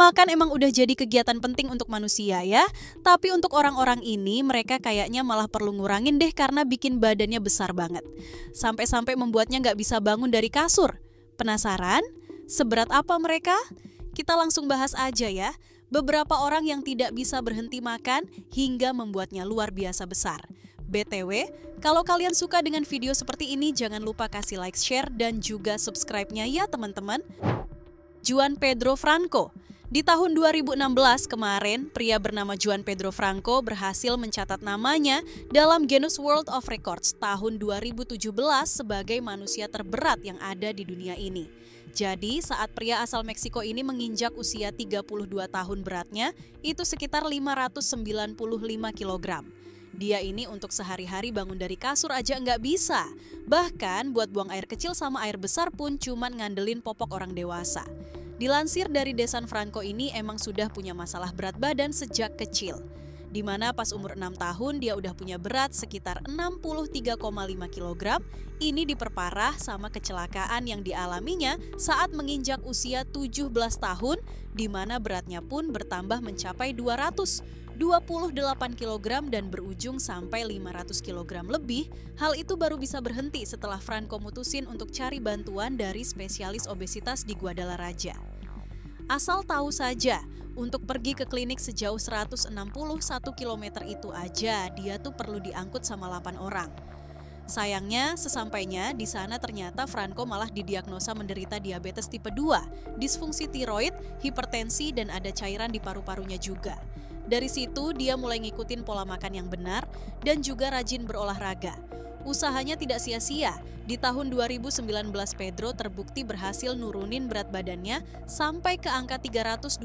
Makan emang udah jadi kegiatan penting untuk manusia ya, tapi untuk orang-orang ini mereka kayaknya malah perlu ngurangin deh karena bikin badannya besar banget. Sampai-sampai membuatnya nggak bisa bangun dari kasur. Penasaran? Seberat apa mereka? Kita langsung bahas aja ya. Beberapa orang yang tidak bisa berhenti makan hingga membuatnya luar biasa besar. BTW, kalau kalian suka dengan video seperti ini jangan lupa kasih like, share, dan juga subscribe-nya ya teman-teman. Juan Pedro Franco. Di tahun 2016 kemarin, pria bernama Juan Pedro Franco berhasil mencatat namanya dalam Guinness World of Records tahun 2017 sebagai manusia terberat yang ada di dunia ini. Jadi, saat pria asal Meksiko ini menginjak usia 32 tahun beratnya, itu sekitar 595 kg. Dia ini untuk sehari-hari bangun dari kasur aja nggak bisa. Bahkan buat buang air kecil sama air besar pun cuman ngandelin popok orang dewasa. Dilansir dari Desan Franco ini emang sudah punya masalah berat badan sejak kecil. Di mana pas umur 6 tahun dia udah punya berat sekitar 63,5 kg. Ini diperparah sama kecelakaan yang dialaminya saat menginjak usia 17 tahun, di mana beratnya pun bertambah mencapai 228 kg dan berujung sampai 500 kg lebih. Hal itu baru bisa berhenti setelah Franco mutusin untuk cari bantuan dari spesialis obesitas di Guadalajara. Asal tahu saja, untuk pergi ke klinik sejauh 161 km itu aja, dia tuh perlu diangkut sama 8 orang. Sayangnya, sesampainya di sana ternyata Franco malah didiagnosa menderita diabetes tipe 2, disfungsi tiroid, hipertensi, dan ada cairan di paru-parunya juga. Dari situ, dia mulai ngikutin pola makan yang benar dan juga rajin berolahraga. Usahanya tidak sia-sia. Di tahun 2019 Pedro terbukti berhasil nurunin berat badannya sampai ke angka 329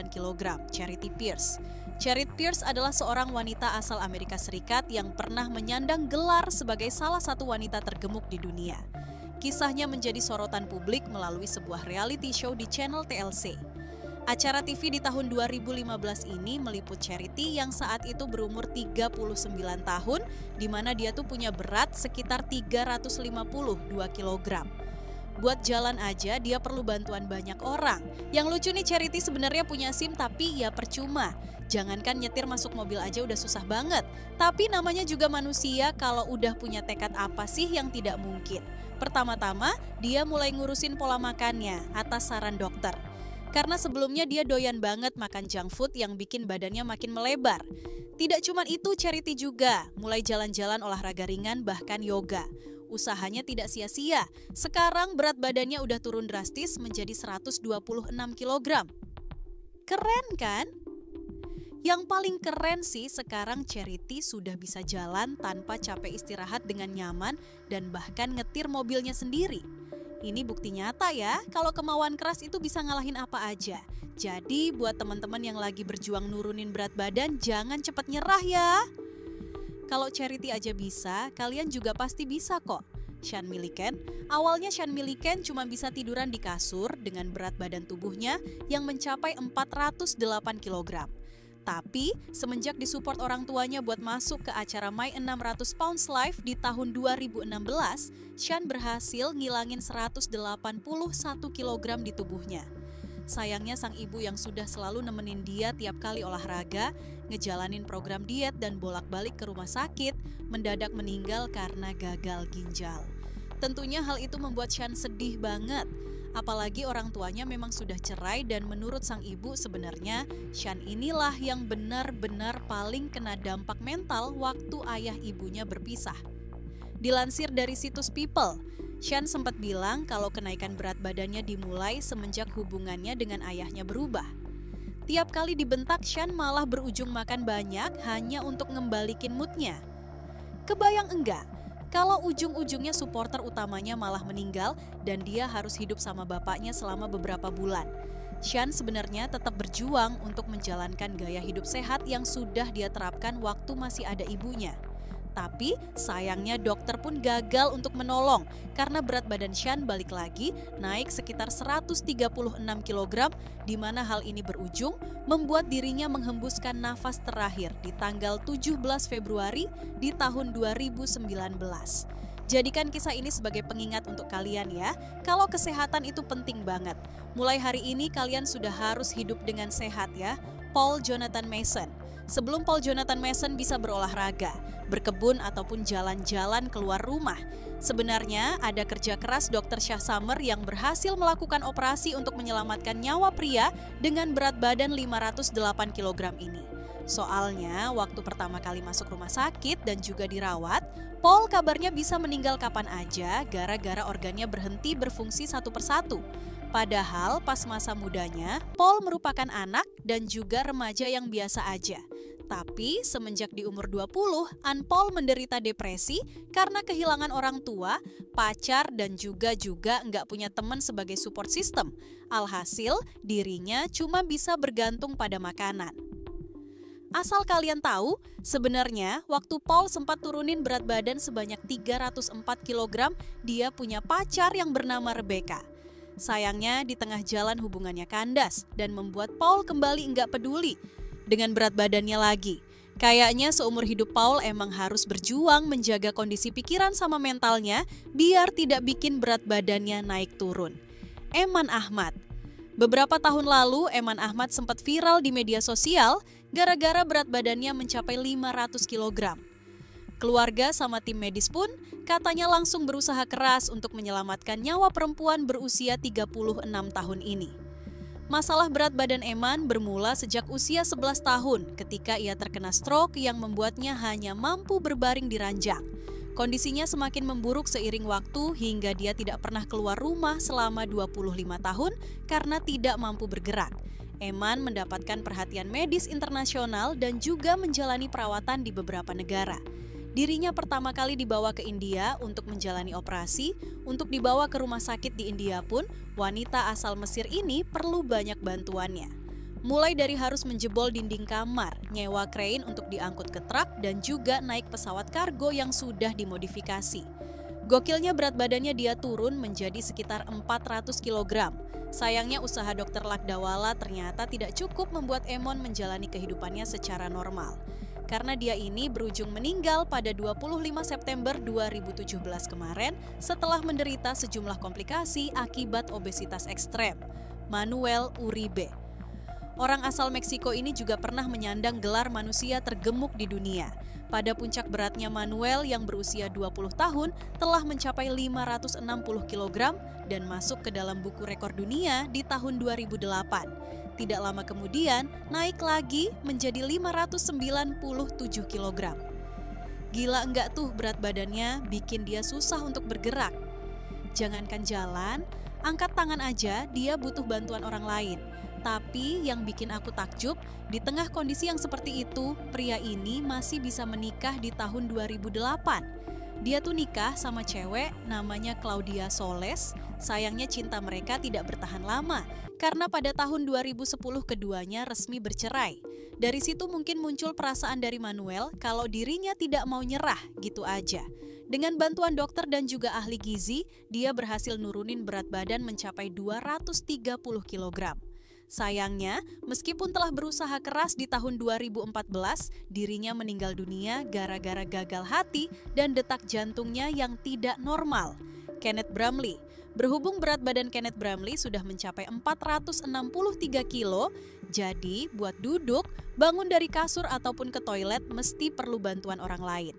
kg. Charity Pierce. Charity Pierce adalah seorang wanita asal Amerika Serikat yang pernah menyandang gelar sebagai salah satu wanita tergemuk di dunia. Kisahnya menjadi sorotan publik melalui sebuah reality show di channel TLC. Acara TV di tahun 2015 ini meliput Charity yang saat itu berumur 39 tahun, di mana dia tuh punya berat sekitar 352 kg. Buat jalan aja dia perlu bantuan banyak orang. Yang lucu nih, Charity sebenarnya punya SIM tapi ya percuma. Jangankan nyetir masuk mobil aja udah susah banget. Tapi namanya juga manusia, kalau udah punya tekad apa sih yang tidak mungkin? Pertama-tama dia mulai ngurusin pola makannya atas saran dokter. Karena sebelumnya dia doyan banget makan junk food yang bikin badannya makin melebar. Tidak cuma itu, Charity juga mulai jalan-jalan olahraga ringan bahkan yoga. Usahanya tidak sia-sia. Sekarang berat badannya udah turun drastis menjadi 126 kg. Keren kan? Yang paling keren sih sekarang Charity sudah bisa jalan tanpa capek istirahat dengan nyaman dan bahkan ngetir mobilnya sendiri. Ini bukti nyata ya, kalau kemauan keras itu bisa ngalahin apa aja. Jadi buat teman-teman yang lagi berjuang nurunin berat badan, jangan cepat nyerah ya. Kalau Charity aja bisa, kalian juga pasti bisa kok. Sean Milliken, awalnya Sean Milliken cuma bisa tiduran di kasur dengan berat badan tubuhnya yang mencapai 408 kg. Tapi semenjak disupport orang tuanya buat masuk ke acara My 600 Pounds Life di tahun 2016, Sean berhasil ngilangin 181 kg di tubuhnya. Sayangnya sang ibu yang sudah selalu nemenin dia tiap kali olahraga, ngejalanin program diet dan bolak-balik ke rumah sakit, mendadak meninggal karena gagal ginjal. Tentunya hal itu membuat Sean sedih banget. Apalagi orang tuanya memang sudah cerai dan menurut sang ibu sebenarnya Sean inilah yang benar-benar paling kena dampak mental waktu ayah ibunya berpisah. Dilansir dari situs People, Sean sempat bilang kalau kenaikan berat badannya dimulai semenjak hubungannya dengan ayahnya berubah. Tiap kali dibentak, Sean malah berujung makan banyak hanya untuk ngembalikin moodnya. Kebayang enggak? Kalau ujung-ujungnya supporter utamanya malah meninggal dan dia harus hidup sama bapaknya selama beberapa bulan. Sean sebenarnya tetap berjuang untuk menjalankan gaya hidup sehat yang sudah dia terapkan waktu masih ada ibunya. Tapi sayangnya dokter pun gagal untuk menolong karena berat badan Sean balik lagi naik sekitar 136 kg, di mana hal ini berujung membuat dirinya menghembuskan nafas terakhir di tanggal 17 Februari di tahun 2019. Jadikan kisah ini sebagai pengingat untuk kalian ya, kalau kesehatan itu penting banget. Mulai hari ini kalian sudah harus hidup dengan sehat ya. Paul Jonathan Mason. Sebelum Paul Jonathan Mason bisa berolahraga, berkebun ataupun jalan-jalan keluar rumah, sebenarnya ada kerja keras Dr. Shah Summer yang berhasil melakukan operasi untuk menyelamatkan nyawa pria dengan berat badan 508 kg ini. Soalnya, waktu pertama kali masuk rumah sakit dan juga dirawat, Paul kabarnya bisa meninggal kapan aja gara-gara organnya berhenti berfungsi satu persatu. Padahal pas masa mudanya, Paul merupakan anak dan juga remaja yang biasa aja. Tapi semenjak di umur 20, Paul menderita depresi karena kehilangan orang tua, pacar, dan juga nggak punya teman sebagai support system. Alhasil, dirinya cuma bisa bergantung pada makanan. Asal kalian tahu, sebenarnya waktu Paul sempat turunin berat badan sebanyak 304 kg, dia punya pacar yang bernama Rebecca. Sayangnya di tengah jalan hubungannya kandas dan membuat Paul kembali nggak peduli dengan berat badannya lagi. Kayaknya seumur hidup Paul emang harus berjuang menjaga kondisi pikiran sama mentalnya biar tidak bikin berat badannya naik turun. Eman Ahmad. Beberapa tahun lalu, Eman Ahmad sempat viral di media sosial gara-gara berat badannya mencapai 500 kg. Keluarga sama tim medis pun katanya langsung berusaha keras untuk menyelamatkan nyawa perempuan berusia 36 tahun ini. Masalah berat badan Eman bermula sejak usia 11 tahun ketika ia terkena stroke yang membuatnya hanya mampu berbaring di ranjang. Kondisinya semakin memburuk seiring waktu hingga dia tidak pernah keluar rumah selama 25 tahun karena tidak mampu bergerak. Eman mendapatkan perhatian medis internasional dan juga menjalani perawatan di beberapa negara. Dirinya pertama kali dibawa ke India untuk menjalani operasi. Untuk dibawa ke rumah sakit di India pun, wanita asal Mesir ini perlu banyak bantuannya. Mulai dari harus menjebol dinding kamar, nyewa krain untuk diangkut ke truk, dan juga naik pesawat kargo yang sudah dimodifikasi. Gokilnya berat badannya dia turun menjadi sekitar 400 kg. Sayangnya usaha Dr. Lakdawala ternyata tidak cukup membuat Emon menjalani kehidupannya secara normal. Karena dia ini berujung meninggal pada 25 September 2017 kemarin setelah menderita sejumlah komplikasi akibat obesitas ekstrem. Manuel Uribe. Orang asal Meksiko ini juga pernah menyandang gelar manusia tergemuk di dunia. Pada puncak beratnya Manuel yang berusia 20 tahun telah mencapai 560 kg dan masuk ke dalam buku rekor dunia di tahun 2008. Tidak lama kemudian naik lagi menjadi 597 kg. Gila enggak tuh berat badannya bikin dia susah untuk bergerak. Jangankan jalan, angkat tangan aja dia butuh bantuan orang lain. Tapi yang bikin aku takjub, di tengah kondisi yang seperti itu, pria ini masih bisa menikah di tahun 2008. Dia tuh nikah sama cewek namanya Claudia Soles. Sayangnya cinta mereka tidak bertahan lama, karena pada tahun 2010 keduanya resmi bercerai. Dari situ mungkin muncul perasaan dari Manuel kalau dirinya tidak mau nyerah gitu aja. Dengan bantuan dokter dan juga ahli gizi, dia berhasil nurunin berat badan mencapai 230 kg. Sayangnya, meskipun telah berusaha keras di tahun 2014, dirinya meninggal dunia gara-gara gagal hati dan detak jantungnya yang tidak normal. Kenneth Bramley. Berhubung berat badan Kenneth Bramley sudah mencapai 463 kilo, jadi buat duduk, bangun dari kasur ataupun ke toilet mesti perlu bantuan orang lain.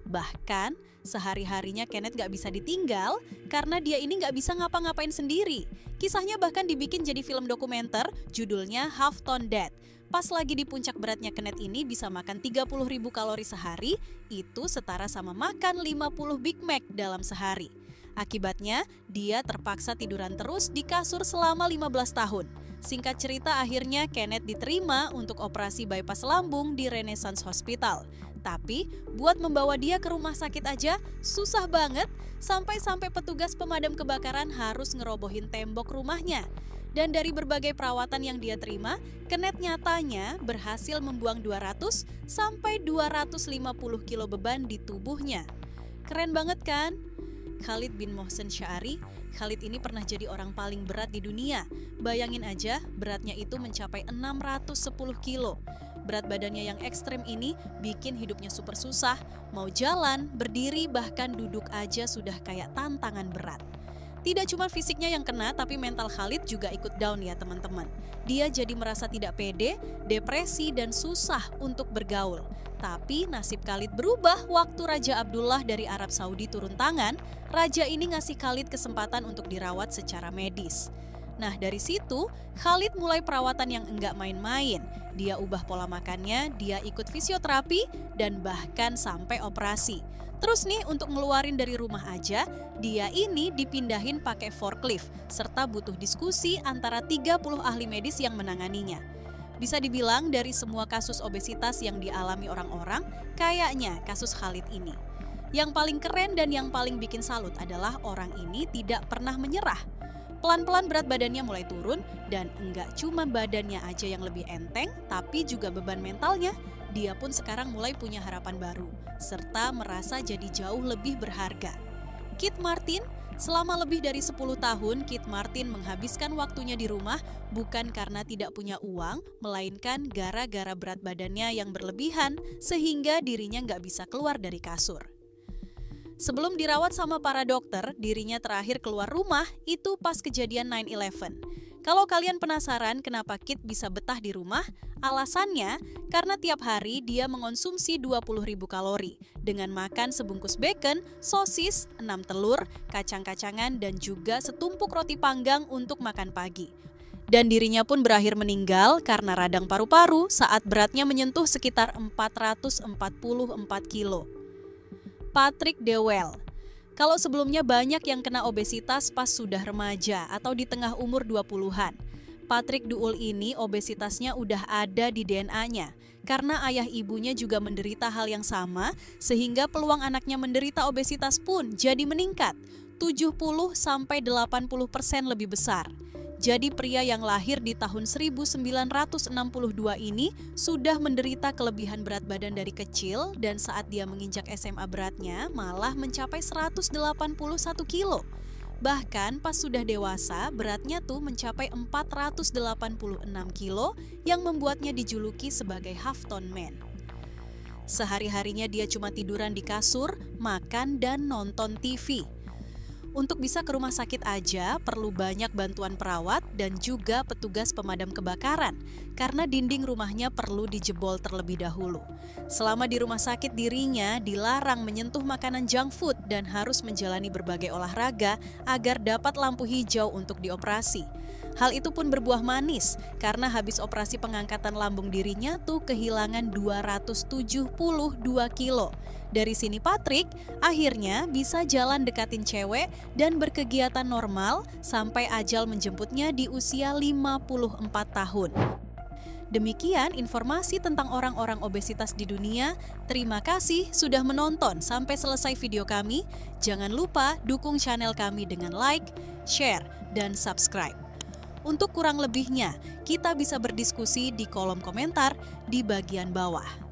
Bahkan, sehari-harinya Kenneth gak bisa ditinggal karena dia ini gak bisa ngapa-ngapain sendiri. Kisahnya bahkan dibikin jadi film dokumenter, judulnya Half Ton Dead. Pas lagi di puncak beratnya Kenneth ini bisa makan 30.000 kalori sehari, itu setara sama makan 50 Big Mac dalam sehari. Akibatnya, dia terpaksa tiduran terus di kasur selama 15 tahun. Singkat cerita akhirnya Kenneth diterima untuk operasi bypass lambung di Renaissance Hospital. Tapi buat membawa dia ke rumah sakit aja susah banget, sampai-sampai petugas pemadam kebakaran harus ngerobohin tembok rumahnya. Dan dari berbagai perawatan yang dia terima, Kenneth nyatanya berhasil membuang 200 sampai 250 kilo beban di tubuhnya. Keren banget kan? Khalid bin Mohsen Syari, Khalid ini pernah jadi orang paling berat di dunia. Bayangin aja, beratnya itu mencapai 610 kilo. Berat badannya yang ekstrem ini bikin hidupnya super susah. Mau jalan, berdiri, bahkan duduk aja sudah kayak tantangan berat. Tidak cuma fisiknya yang kena, tapi mental Khalid juga ikut down ya teman-teman. Dia jadi merasa tidak pede, depresi, dan susah untuk bergaul. Tapi nasib Khalid berubah waktu Raja Abdullah dari Arab Saudi turun tangan. Raja ini ngasih Khalid kesempatan untuk dirawat secara medis. Nah dari situ, Khalid mulai perawatan yang enggak main-main. Dia ubah pola makannya, dia ikut fisioterapi, dan bahkan sampai operasi. Terus nih untuk ngeluarin dari rumah aja, dia ini dipindahin pakai forklift, serta butuh diskusi antara 30 ahli medis yang menanganinya. Bisa dibilang dari semua kasus obesitas yang dialami orang-orang, kayaknya kasus Khalid ini. Yang paling keren dan yang paling bikin salut adalah orang ini tidak pernah menyerah. Pelan-pelan berat badannya mulai turun dan enggak cuma badannya aja yang lebih enteng, tapi juga beban mentalnya. Dia pun sekarang mulai punya harapan baru, serta merasa jadi jauh lebih berharga. Kit Martin, selama lebih dari 10 tahun, Kit Martin menghabiskan waktunya di rumah bukan karena tidak punya uang, melainkan gara-gara berat badannya yang berlebihan sehingga dirinya nggak bisa keluar dari kasur. Sebelum dirawat sama para dokter, dirinya terakhir keluar rumah itu pas kejadian 9/11. Kalau kalian penasaran kenapa Kit bisa betah di rumah, alasannya karena tiap hari dia mengonsumsi 20.000 kalori dengan makan sebungkus bacon, sosis, 6 telur, kacang-kacangan, dan juga setumpuk roti panggang untuk makan pagi. Dan dirinya pun berakhir meninggal karena radang paru-paru saat beratnya menyentuh sekitar 444 kilo. Patrick Dewell. Kalau sebelumnya banyak yang kena obesitas pas sudah remaja atau di tengah umur 20-an. Patrick Dewell ini obesitasnya udah ada di DNA-nya. Karena ayah ibunya juga menderita hal yang sama, sehingga peluang anaknya menderita obesitas pun jadi meningkat. 70-80% lebih besar. Jadi pria yang lahir di tahun 1962 ini sudah menderita kelebihan berat badan dari kecil dan saat dia menginjak SMA beratnya malah mencapai 181 kilo. Bahkan pas sudah dewasa beratnya tuh mencapai 486 kilo yang membuatnya dijuluki sebagai Halfton Man. Sehari-harinya dia cuma tiduran di kasur, makan dan nonton TV. Untuk bisa ke rumah sakit aja perlu banyak bantuan perawat dan juga petugas pemadam kebakaran karena dinding rumahnya perlu dijebol terlebih dahulu. Selama di rumah sakit dirinya dilarang menyentuh makanan junk food dan harus menjalani berbagai olahraga agar dapat lampu hijau untuk dioperasi. Hal itu pun berbuah manis karena habis operasi pengangkatan lambung dirinya tuh kehilangan 272 kilo. Dari sini Patrick akhirnya bisa jalan dekatin cewek dan berkegiatan normal sampai ajal menjemputnya di usia 54 tahun. Demikian informasi tentang orang-orang obesitas di dunia. Terima kasih sudah menonton sampai selesai video kami. Jangan lupa dukung channel kami dengan like, share, dan subscribe. Untuk kurang lebihnya, kita bisa berdiskusi di kolom komentar di bagian bawah.